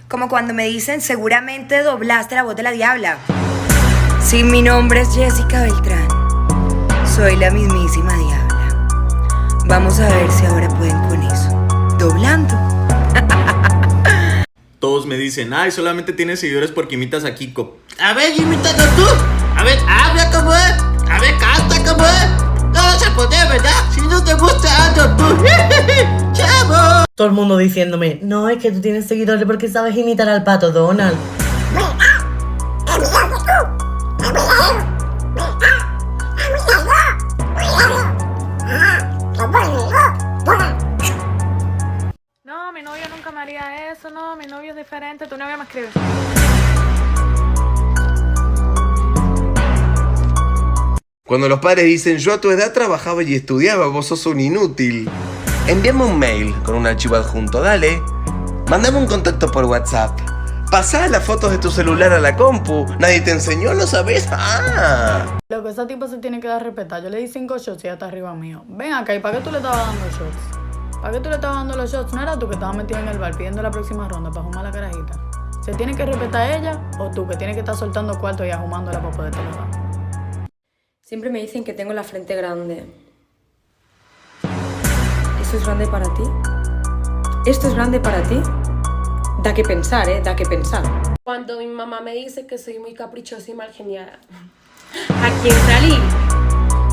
Como cuando me dicen, seguramente doblaste la voz de la diabla. Sí, mi nombre es Jessica Beltrán. Soy la mismísima diabla. Vamos a ver si ahora pueden con eso. Doblando. Todos me dicen, ay, solamente tienes seguidores porque imitas a Kiko. A ver, imítalo tú. A ver, habla como es. A ver, canta como es. No vas a poder, ¿verdad? Si no te gusta, hazlo tú. ¡Chavo! Todo el mundo diciéndome, no, es que tú tienes seguidores porque sabes imitar al Pato Donald. No, mi novio nunca me haría eso, no, mi novio es diferente, tu novio me escribe. Cuando los padres dicen, yo a tu edad trabajaba y estudiaba, vos sos un inútil. Envíame un mail con un archivo adjunto, dale. Mándame un contacto por WhatsApp. Pasá las fotos de tu celular a la compu. ¿Nadie te enseñó? ¿Lo sabés? ¡Ah! Loco, esa tipa se tiene que dar respetar. Yo le di 5 shots y ella está arriba mío. Ven acá, ¿y para qué tú le estabas dando shots? ¿Para qué tú le estabas dando los shots? ¿No era tú que estabas metido en el bar pidiendo la próxima ronda para fumar la carajita? ¿Se tiene que respetar ella o tú que tienes que estar soltando cuarto y ahumándola para poderte dar? Siempre me dicen que tengo la frente grande. ¿Eso es grande para ti? ¿Esto es grande para ti? Da que pensar, da que pensar. Cuando mi mamá me dice que soy muy caprichosa y mal geniada. ¿A quién salí?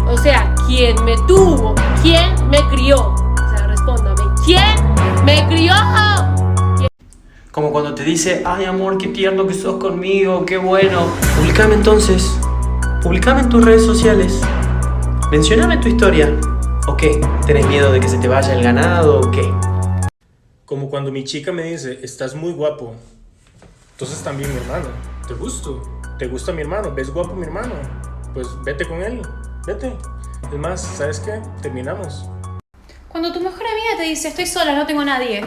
O sea, ¿quién me tuvo? ¿Quién me crió? O sea, respóndame. ¿Quién me crió? Como cuando te dice, ay amor, qué tierno que sos conmigo, qué bueno. Publicame entonces. Publicame en tus redes sociales. Mencioname tu historia. ¿O qué? ¿Tenés miedo de que se te vaya el ganado o qué? Como cuando mi chica me dice, estás muy guapo. Entonces también mi hermano, ¿te gusto? ¿Te gusta mi hermano? ¿Ves guapo mi hermano? Pues vete con él, vete. Es más, ¿sabes qué? Terminamos. Cuando tu mejor amiga te dice, estoy sola, no tengo a nadie.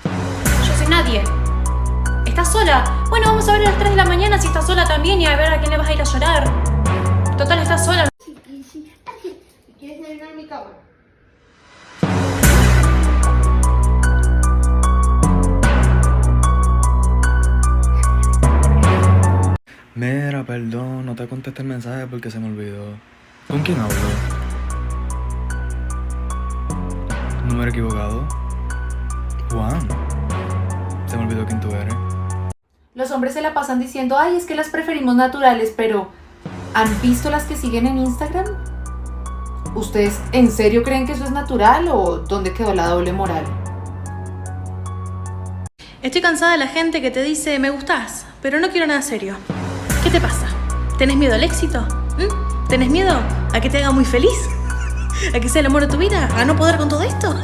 Yo soy nadie. ¿Estás sola? Bueno, vamos a ver a las 3 de la mañana si estás sola también y a ver a quién le vas a ir a llorar. Total, estás sola. ¿Quieres terminar en mi cama? Mira, perdón, no te contesté el mensaje porque se me olvidó. ¿Con quién hablo? ¿Número equivocado? Juan. Se me olvidó quién tú eres. Los hombres se la pasan diciendo, ay, es que las preferimos naturales, pero ¿han visto las que siguen en Instagram? ¿Ustedes en serio creen que eso es natural o dónde quedó la doble moral? Estoy cansada de la gente que te dice, me gustás, pero no quiero nada serio. ¿Qué te pasa? ¿Tenés miedo al éxito? ¿Tenés miedo a que te haga muy feliz? ¿A que sea el amor de tu vida? ¿A no poder con todo esto?